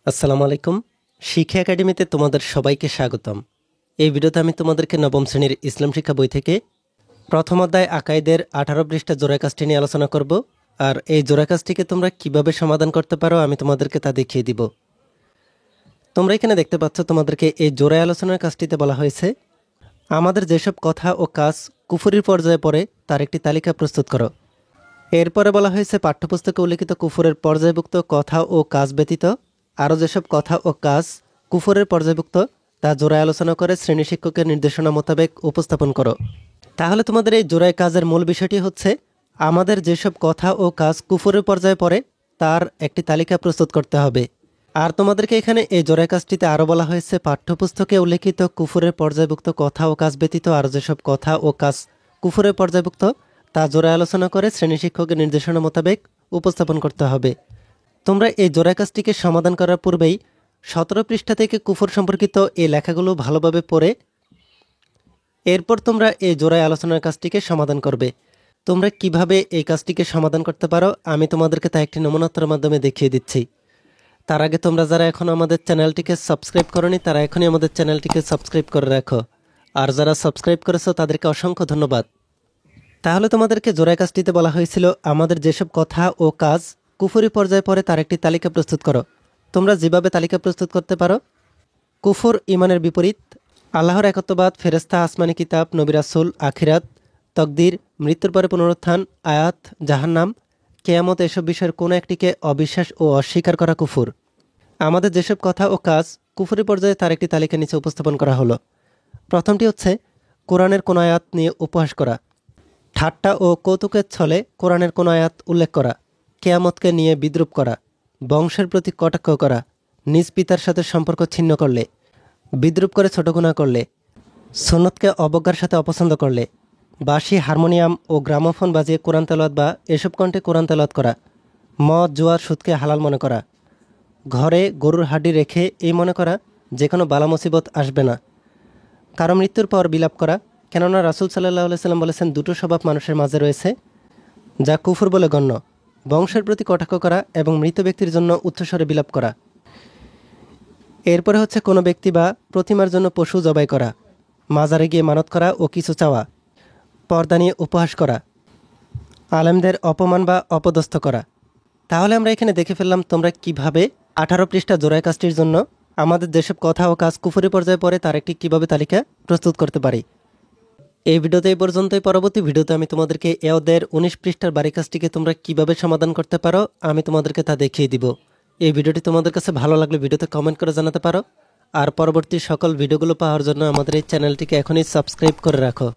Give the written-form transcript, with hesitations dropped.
আসসালামু আলাইকুম। শিক্ষা একাডেমিতে তোমাদের সবাইকে স্বাগতম। এই ভিডিওতে আমি তোমাদেরকে নবম শ্রেণীর ইসলাম শিক্ষা বই থেকে প্রথম অধ্যায় আকাইদের 18 পৃষ্ঠা জোড়া কাজটি নিয়ে আলোচনা করব। আর এই জোড়া কাজটিকে তোমরা কিভাবে সমাধান করতে পারো আমি তোমাদেরকে তা দেখিয়ে দিব। তোমরা এখানে দেখতে পাচ্ছ তোমাদেরকে এই জোড়া আলোচনার কাজটিতে বলা হয়েছে আমাদের যেসব কথা ও কাজ কুফুরির পর্যায়ে পড়ে তার একটি তালিকা প্রস্তুত করো। এরপরে বলা হয়েছে পাঠ্যপুস্তকে উল্লিখিত কুফুরের পর্যায়ভুক্ত কথা ও কাজ ব্যতীত আরও যেসব কথা ও কাজ কুফরের পর্যায়ভুক্ত তা জোড়ায় আলোচনা করে শ্রেণী শিক্ষকের নির্দেশনা মোতাবেক উপস্থাপন করো। তাহলে তোমাদের এই জোড়ায় কাজের মূল বিষয়টি হচ্ছে আমাদের যেসব কথা ও কাজ কুফরের পর্যায়ে পড়ে তার একটি তালিকা প্রস্তুত করতে হবে। আর তোমাদেরকে এখানে এই জোড়ায় কাজটিতে আরও বলা হয়েছে পাঠ্যপুস্তকে উল্লিখিত কুফরের পর্যায়ভুক্ত কথা ও কাজ ব্যতীত আরও যেসব কথা ও কাজ কুফরের পর্যায়ভুক্ত তা জোড়ায় আলোচনা করে শ্রেণী শিক্ষকের নির্দেশনা মোতাবেক উপস্থাপন করতে হবে। তোমরা এই জোড়া কাজটিকে সমাধান করার পূর্বেই 17 পৃষ্ঠা থেকে কুফর সম্পর্কিত এই লেখাগুলো ভালোভাবে পড়ে এরপর তোমরা এই জোড়ায় আলোচনার কাজটিকে সমাধান করবে। তোমরা কিভাবে এই কাজটিকে সমাধান করতে পারো আমি তোমাদেরকে তা একটি নমুনাত্মর মাধ্যমে দেখিয়ে দিচ্ছি। তার আগে তোমরা যারা এখনও আমাদের চ্যানেলটিকে সাবস্ক্রাইব করোনি তারা এখনই আমাদের চ্যানেলটিকে সাবস্ক্রাইব করে রাখো, আর যারা সাবস্ক্রাইব করেছো তাদেরকে অসংখ্য ধন্যবাদ। তাহলে তোমাদেরকে জোড়া কাজটিতে বলা হয়েছিল আমাদের যেসব কথা ও কাজ কুফরি পর্যায়ে পড়ে তার একটি তালিকা প্রস্তুত করো। তোমরা যেভাবে তালিকা প্রস্তুত করতে পারো কুফর ইমানের বিপরীত, আল্লাহর একত্ববাদ, ফেরেস্তা, আসমানি কিতাব, নবী রাসূল, আখিরাত, তকদির, মৃত্যুর পরে পুনরুত্থান, আয়াত, জাহান্নাম, কেয়ামত এসব বিষয়ের কোনো একটিকে অবিশ্বাস ও অস্বীকার করা কুফর। আমাদের যেসব কথা ও কাজ কুফরি পর্যায়ে তার একটি তালিকা নিচে উপস্থাপন করা হলো। প্রথমটি হচ্ছে কোরআনের কোন আয়াত নিয়ে উপহাস করা, ঠাট্টা ও কৌতুকের ছলে কোরআনের কোন আয়াত উল্লেখ করা, কেয়ামতকে নিয়ে বিদ্রুপ করা, বংশের প্রতি কটাক্ষ করা, নিজ পিতার সাথে সম্পর্ক ছিন্ন করলে, বিদ্রুপ করে ছোট গুনাহ করলে, সুন্নতকে অবজ্ঞার সাথে অপছন্দ করলে, বাঁশি, হারমোনিয়াম ও গ্রামোফোন বাজিয়ে কোরআন তেলাওয়াত বা এসব কণ্ঠে কোরআন তেলাওয়াত করা, মদ, জুয়ার, সুদকে হালাল মনে করা, ঘরে গরুর হাড্ডি রেখে এই মনে করা যে কোনো বালা মুসিবত আসবে না, কারো মৃত্যুর পর বিলাপ করা, কেননা রাসূল সাল্লাল্লাহু আলাইহি সাল্লাম বলেছেন দুটো স্বভাব মানুষের মাঝে রয়েছে যা কুফর বলে গণ্য, বংশের প্রতি কটাক্ষ করা এবং মৃত ব্যক্তির জন্য উচ্চস্বরে বিলাপ করা। এরপরে হচ্ছে কোনো ব্যক্তি বা প্রতিমার জন্য পশু জবাই করা, মাজারে গিয়ে মানত করা ও কিছু চাওয়া, পর্দা নিয়ে উপহাস করা, আলেমদের অপমান বা অপদস্থ করা। তাহলে আমরা এখানে দেখে ফেললাম তোমরা কিভাবে 18 পৃষ্ঠা জোড়ায় কাজটির জন্য আমাদের যেসব কথা ও কাজ কুফরি পর্যায়ে পড়ে তার একটি কিভাবে তালিকা প্রস্তুত করতে পারি। এই ভিডিওতে এই পর্যন্তই। পরবর্তী ভিডিওতে আমি তোমাদেরকে এ অধ্যায়ের 19 পৃষ্ঠার বাড়ি কাজটিকে তোমরা কিভাবে সমাধান করতে পারো আমি তোমাদেরকে তা দেখিয়ে দিব। এই ভিডিওটি তোমাদের কাছে ভালো লাগলে ভিডিওতে কমেন্ট করে জানাতে পারো, আর পরবর্তী সকল ভিডিওগুলো পাওয়ার জন্য আমাদের এই চ্যানেলটিকে এখনই সাবস্ক্রাইব করে রাখো।